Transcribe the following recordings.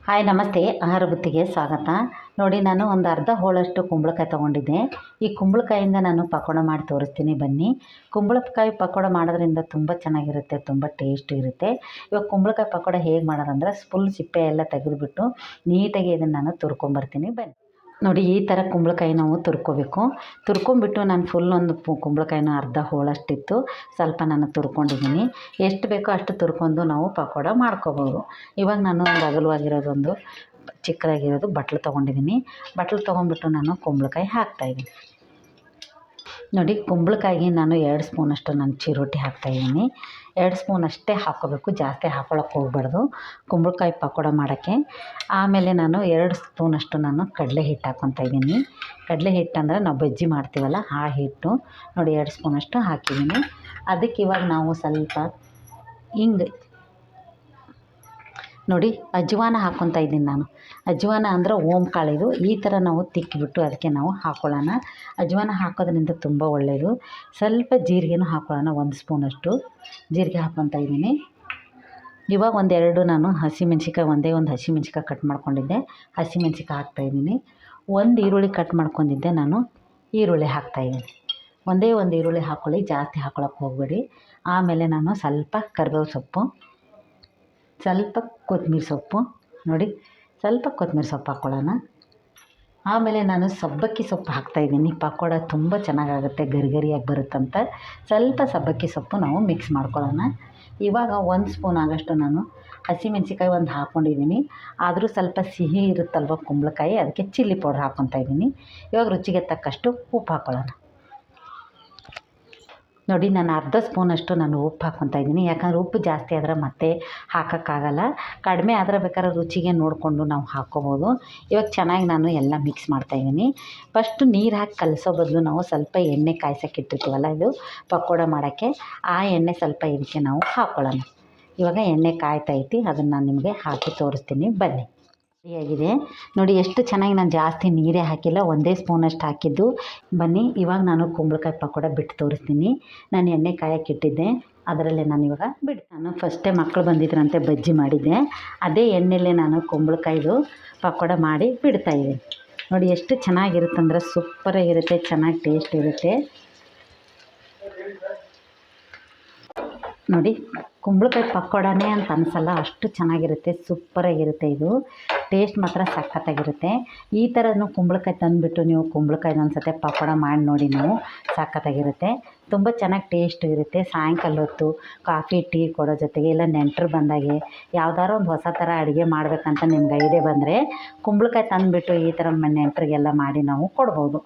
Hi ನಮಸ್ತೆ, ಆಹಾರ ಬುತ್ತಿಗೆ ಸ್ವಾಗತ. ನೋಡಿ, ನಾನು ಒಂದು ಅರ್ಧ ಹೋಳಷ್ಟು ಕುಂಬಳಕಾಯಿ ತೊಗೊಂಡಿದ್ದೆ. ಈ ಕುಂಬಳಕಾಯಿಂದ ನಾನು ಪಕೋಡ ಮಾಡಿ ತೋರಿಸ್ತೀನಿ, ಬನ್ನಿ. ಕುಂಬಳಕಾಯಿ ಪಕೋಡ ಮಾಡೋದ್ರಿಂದ ತುಂಬ ಚೆನ್ನಾಗಿರುತ್ತೆ, ತುಂಬ ಟೇಸ್ಟ್ ಇರುತ್ತೆ. ಇವಾಗ ಕುಂಬಳಕಾಯಿ ಪಕೋಡ ಹೇಗೆ ಮಾಡೋದಂದ್ರೆ, ಫುಲ್ ಸಿಪ್ಪೆ ಎಲ್ಲ ತೆಗೆದುಬಿಟ್ಟು ನೀಟಾಗಿ ಇದನ್ನು ನಾನು ತುರ್ಕೊಂಬರ್ತೀನಿ, ಬನ್ನಿ. ನೋಡಿ, ಈ ಥರ ಕುಂಬಳಕಾಯಿ ನಾವು ತುರ್ಕೋಬೇಕು. ತುರ್ಕೊಂಬಿಟ್ಟು ನಾನು ಫುಲ್ ಒಂದು ಕುಂಬಳಕಾಯಿನ ಅರ್ಧ ಹೋಳಷ್ಟಿತ್ತು, ಸ್ವಲ್ಪ ನಾನು ತುರ್ಕೊಂಡಿದ್ದೀನಿ. ಎಷ್ಟು ಬೇಕೋ ಅಷ್ಟು ತುರ್ಕೊಂಡು ನಾವು ಪಕೋಡ ಮಾಡ್ಕೋಬೋದು. ಇವಾಗ ನಾನು ಒಂದು ಅಗಲವಾಗಿರೋದೊಂದು ಚಿಕ್ಕದಾಗಿರೋದು ಬಟ್ಲು ತೊಗೊಂಡಿದ್ದೀನಿ. ಬಟ್ಲು ತೊಗೊಂಡ್ಬಿಟ್ಟು ನಾನು ಕುಂಬಳಕಾಯಿ ಹಾಕ್ತಾಯಿದ್ದೀನಿ. ನೋಡಿ, ಕುಂಬಳಕಾಯಿಗೆ ನಾನು 2 ಸ್ಪೂನಷ್ಟು ನಾನು ಚಿರೋಟಿ ಹಾಕ್ತಾಯಿದ್ದೀನಿ. 2 ಸ್ಪೂನ್ ಅಷ್ಟೇ ಹಾಕ್ಕೋಬೇಕು, ಜಾಸ್ತಿ ಹಾಕ್ಕೊಳಕ್ಕೆ ಹೋಗ್ಬಾರ್ದು ಕುಂಬಳಕಾಯಿ ಪಕೋಡ ಮಾಡೋಕ್ಕೆ. ಆಮೇಲೆ ನಾನು 2 ಸ್ಪೂನಷ್ಟು ನಾನು ಕಡಲೆ ಹಿಟ್ಟು ಹಾಕ್ಕೊತಾ ಇದ್ದೀನಿ. ಕಡಲೆ ಹಿಟ್ಟು ಅಂದರೆ ನಾವು ಬಜ್ಜಿ ಮಾಡ್ತೀವಲ್ಲ ಆ ಹಿಟ್ಟು. ನೋಡಿ, 2 ಸ್ಪೂನಷ್ಟು ಹಾಕಿದ್ದೀನಿ. ಅದಕ್ಕೆ ಇವಾಗ ನಾವು ಸ್ವಲ್ಪ ಹಿಂಗೆ ನೋಡಿ ಅಜ್ವಾನ ಹಾಕ್ಕೊತಾ ಇದ್ದೀನಿ ನಾನು. ಅಜ್ವಾನ ಅಂದರೆ ಓಮ್ ಕಾಳಿದು. ಈ ಥರ ನಾವು ತಿಕ್ಕಿಬಿಟ್ಟು ಅದಕ್ಕೆ ನಾವು ಹಾಕ್ಕೊಳ್ಳೋಣ. ಅಜ್ವಾನ ಹಾಕೋದ್ರಿಂದ ತುಂಬ ಒಳ್ಳೆಯದು. ಸ್ವಲ್ಪ ಜೀರಿಗೆನೂ ಹಾಕ್ಕೊಳ್ಳೋಣ, 1 ಸ್ಪೂನಷ್ಟು ಜೀರಿಗೆ ಹಾಕ್ಕೊತಾ ಇದ್ದೀನಿ. ಇವಾಗ ಒಂದೆರಡು ನಾನು ಹಸಿಮೆಣ್ಸಿಕಾಯಿ, ಒಂದೇ ಒಂದು ಹಸಿಮೆಣ್ಸಿಕಾಯಿ ಕಟ್ ಮಾಡ್ಕೊಂಡಿದ್ದೆ, ಹಸಿಮೆಣ್ಸಿಕಾಯಿ ಹಾಕ್ತಾಯಿದ್ದೀನಿ. ಒಂದು ಈರುಳ್ಳಿ ಕಟ್ ಮಾಡ್ಕೊಂಡಿದ್ದೆ, ನಾನು ಈರುಳ್ಳಿ ಹಾಕ್ತಾಯಿದ್ದೀನಿ. ಒಂದೇ ಒಂದು ಈರುಳ್ಳಿ ಹಾಕ್ಕೊಳ್ಳಿ, ಜಾಸ್ತಿ ಹಾಕ್ಕೊಳಕ್ಕೆ ಹೋಗಬೇಡಿ. ಆಮೇಲೆ ನಾನು ಸ್ವಲ್ಪ ಕರಿಬೇವು ಸೊಪ್ಪು, ಸ್ವಲ್ಪ ಕೊತ್ತಂಬರಿ ಸೊಪ್ಪು, ನೋಡಿ ಸ್ವಲ್ಪ ಕೊತ್ತಂಬರಿ ಸೊಪ್ಪು ಹಾಕ್ಕೊಳ್ಳೋಣ. ಆಮೇಲೆ ನಾನು ಸಬ್ಬಕ್ಕಿ ಸೊಪ್ಪು ಹಾಕ್ತಾಯಿದ್ದೀನಿ. ಪಕೋಡ ತುಂಬ ಚೆನ್ನಾಗಾಗುತ್ತೆ, ಗರಿಗರಿಯಾಗಿ ಬರುತ್ತಂತ ಸ್ವಲ್ಪ ಸಬ್ಬಕ್ಕಿ ಸೊಪ್ಪು ನಾವು ಮಿಕ್ಸ್ ಮಾಡ್ಕೊಳ್ಳೋಣ. ಇವಾಗ 1 ಸ್ಪೂನ್ ಆಗೋಷ್ಟು ನಾನು ಹಸಿಮೆಣ್ಸಿಕಾಯಿ ಒಂದು ಹಾಕ್ಕೊಂಡಿದ್ದೀನಿ. ಆದರೂ ಸ್ವಲ್ಪ ಸಿಹಿ ಇರುತ್ತಲ್ವ ಕುಂಬಳಕಾಯಿ, ಅದಕ್ಕೆ ಚಿಲ್ಲಿ ಪೌಡ್ರ್ ಹಾಕ್ಕೊತಾ ಇದ್ದೀನಿ. ಇವಾಗ ರುಚಿಗೆ ತಕ್ಕಷ್ಟು ಉಪ್ಪು ಹಾಕ್ಕೊಳ್ಳೋಣ. ನೋಡಿ, ನಾನು ಅರ್ಧ ಸ್ಪೂನಷ್ಟು ನಾನು ಉಪ್ಪು ಹಾಕ್ಕೊತಾ ಇದ್ದೀನಿ. ಯಾಕಂದರೆ ಉಪ್ಪು ಜಾಸ್ತಿ ಆದರೆ ಮತ್ತೆ ಹಾಕೋಕ್ಕಾಗಲ್ಲ. ಕಡಿಮೆ ಆದರೆ ಬೇಕಾದ್ರೆ ರುಚಿಗೆ ನೋಡಿಕೊಂಡು ನಾವು ಹಾಕ್ಕೋಬೋದು. ಇವಾಗ ಚೆನ್ನಾಗಿ ನಾನು ಎಲ್ಲ ಮಿಕ್ಸ್ ಮಾಡ್ತಾಯಿದ್ದೀನಿ. ಫಸ್ಟು ನೀರು ಹಾಕಿ ಕಲಸೋ ಬದಲು ನಾವು ಸ್ವಲ್ಪ ಎಣ್ಣೆ ಕಾಯ್ಸೋಕೆ ಇಟ್ಟಿರ್ತೀವಲ್ಲ, ಇದು ಪಕೋಡ ಮಾಡೋಕ್ಕೆ, ಆ ಎಣ್ಣೆ ಸ್ವಲ್ಪ ಇದಕ್ಕೆ ನಾವು ಹಾಕ್ಕೊಳ್ಳೋಣ. ಇವಾಗ ಎಣ್ಣೆ ಕಾಯ್ತೈತಿ, ಅದನ್ನು ನಾನು ನಿಮಗೆ ಹಾಕಿ ತೋರಿಸ್ತೀನಿ, ಬನ್ನಿ. ರೆಡಿಯಾಗಿದೆ ನೋಡಿ, ಎಷ್ಟು ಚೆನ್ನಾಗಿ ನಾನು ಜಾಸ್ತಿ ನೀರೇ ಹಾಕಿಲ್ಲ, 1 ಸ್ಪೂನಷ್ಟು ಹಾಕಿದ್ದು. ಬನ್ನಿ, ಇವಾಗ ನಾನು ಕುಂಬಳಕಾಯಿ ಪಕೋಡ ಬಿಟ್ಟು ತೋರಿಸ್ತೀನಿ. ನಾನು ಎಣ್ಣೆ ಕಾಯಕ್ಕೆ ಇಟ್ಟಿದ್ದೆ, ಅದರಲ್ಲೇ ನಾನು ಇವಾಗ ನಾನು ಫಸ್ಟೇ ಮಕ್ಕಳು ಬಂದಿದ್ರಂತೆ ಬಜ್ಜಿ ಮಾಡಿದ್ದೆ, ಅದೇ ಎಣ್ಣೆಯಲ್ಲೇ ನಾನು ಕುಂಬಳಕಾಯಿದು ಪಕೋಡ ಮಾಡಿ ಬಿಡ್ತಾಯಿದ್ದೀನಿ. ನೋಡಿ, ಎಷ್ಟು ಚೆನ್ನಾಗಿರುತ್ತಂದ್ರೆ ಸೂಪರಾಗಿರುತ್ತೆ, ಚೆನ್ನಾಗಿ ಟೇಸ್ಟ್ ಇರುತ್ತೆ. ನೋಡಿ, ಕುಂಬಳಕಾಯಿ ಪಕೋಡನೇ ಅಂತ ಅನಿಸಲ್ಲ, ಅಷ್ಟು ಚೆನ್ನಾಗಿರುತ್ತೆ, ಸೂಪರಾಗಿರುತ್ತೆ. ಇದು ಟೇಸ್ಟ್ ಮಾತ್ರ ಸಖತ್ತಾಗಿರುತ್ತೆ. ಈ ಥರನೂ ಕುಂಬಳಕಾಯಿ ತಂದುಬಿಟ್ಟು ನೀವು ಕುಂಬಳಕಾಯಿನ ಒಂದು ಸತಿ ಪಕೋಡ ಮಾಡಿ ನೋಡಿ, ನೀವು ಸಖತ್ತಾಗಿರುತ್ತೆ, ತುಂಬ ಚೆನ್ನಾಗಿ ಟೇಸ್ಟ್ ಇರುತ್ತೆ. ಸಾಯಂಕಾಲ ಹೊತ್ತು ಕಾಫಿ ಟೀ ಕೊಡೋ ಜೊತೆಗೆ, ಇಲ್ಲ ನೆಂಟರು ಬಂದಾಗೆ ಯಾವ್ದಾದ್ರು ಒಂದು ಹೊಸ ಥರ ಅಡುಗೆ ಮಾಡಬೇಕಂತ ನಿಮ್ಗೆ ಐಡಿಯಾ ಬಂದರೆ ಕುಂಬಳಕಾಯಿ ತಂದುಬಿಟ್ಟು ಈ ಥರ ನೆಂಟರಿಗೆಲ್ಲ ಮಾಡಿ ನಾವು ಕೊಡ್ಬೋದು.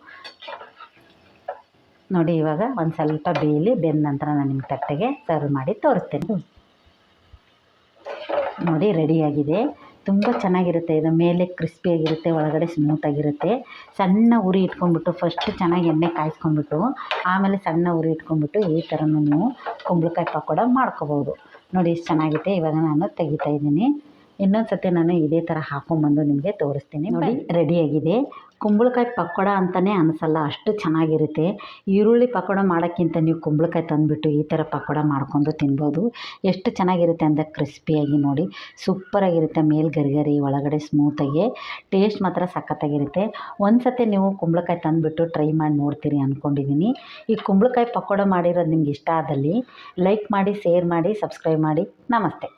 ನೋಡಿ, ಇವಾಗ ಒಂದು ಸ್ವಲ್ಪ ಬೆಂದ ನಂತರ ನಾನು ನಿಮ್ಮ ತಟ್ಟೆಗೆ ಸರ್ವ್ ಮಾಡಿ ತೋರಿಸ್ತೀನಿ. ನೋಡಿ, ರೆಡಿಯಾಗಿದೆ, ತುಂಬ ಚೆನ್ನಾಗಿರುತ್ತೆ. ಇದು ಮೇಲೆ ಕ್ರಿಸ್ಪಿಯಾಗಿರುತ್ತೆ, ಒಳಗಡೆ ಸ್ಮೂತಾಗಿರುತ್ತೆ. ಸಣ್ಣ ಉರಿ ಇಟ್ಕೊಂಡ್ಬಿಟ್ಟು ಫಸ್ಟ್ ಚೆನ್ನಾಗಿ ಎಣ್ಣೆ ಕಾಯಿಸ್ಕೊಂಡ್ಬಿಟ್ಟು ಆಮೇಲೆ ಸಣ್ಣ ಉರಿ ಇಟ್ಕೊಂಡ್ಬಿಟ್ಟು ಈ ಥರನೂ ನೀವು ಕುಂಬಳಕಾಯಿ ಪಕೋಡ ಮಾಡ್ಕೋಬೋದು. ನೋಡಿ, ಎಷ್ಟು ಚೆನ್ನಾಗಿದೆ. ಇವಾಗ ನಾನು ತೆಗಿತಾ ಇದ್ದೀನಿ. ಇನ್ನೊಂದು ಸತಿ ನಾನು ಇದೇ ಥರ ಹಾಕ್ಕೊಂಬಂದು ನಿಮಗೆ ತೋರಿಸ್ತೀನಿ. ನೋಡಿ, ರೆಡಿಯಾಗಿದೆ. ಕುಂಬಳಕಾಯಿ ಪಕೋಡ ಅಂತಲೇ ಅನಿಸಲ್ಲ, ಅಷ್ಟು ಚೆನ್ನಾಗಿರುತ್ತೆ. ಈರುಳ್ಳಿ ಪಕೋಡ ಮಾಡೋಕ್ಕಿಂತ ನೀವು ಕುಂಬಳಕಾಯಿ ತಂದುಬಿಟ್ಟು ಈ ಥರ ಪಕೋಡ ಮಾಡ್ಕೊಂಡು ತಿನ್ಬೋದು. ಎಷ್ಟು ಚೆನ್ನಾಗಿರುತ್ತೆ ಅಂದರೆ ಕ್ರಿಸ್ಪಿಯಾಗಿ, ನೋಡಿ ಸೂಪರಾಗಿರುತ್ತೆ. ಮೇಲೆ ಗರಿಗರಿ, ಒಳಗಡೆ ಸ್ಮೂತಾಗಿ, ಟೇಸ್ಟ್ ಮಾತ್ರ ಸಖತ್ತಾಗಿರುತ್ತೆ. ಒಂದು ಸತಿ ನೀವು ಕುಂಬಳಕಾಯಿ ತಂದುಬಿಟ್ಟು ಟ್ರೈ ಮಾಡಿ ನೋಡ್ತೀರಿ ಅಂದ್ಕೊಂಡಿದ್ದೀನಿ. ಈ ಕುಂಬಳಕಾಯಿ ಪಕೋಡ ಮಾಡಿರೋದು ನಿಮ್ಗೆ ಇಷ್ಟ ಆದಲ್ಲಿ ಲೈಕ್ ಮಾಡಿ, ಶೇರ್ ಮಾಡಿ, ಸಬ್ಸ್ಕ್ರೈಬ್ ಮಾಡಿ. ನಮಸ್ತೆ.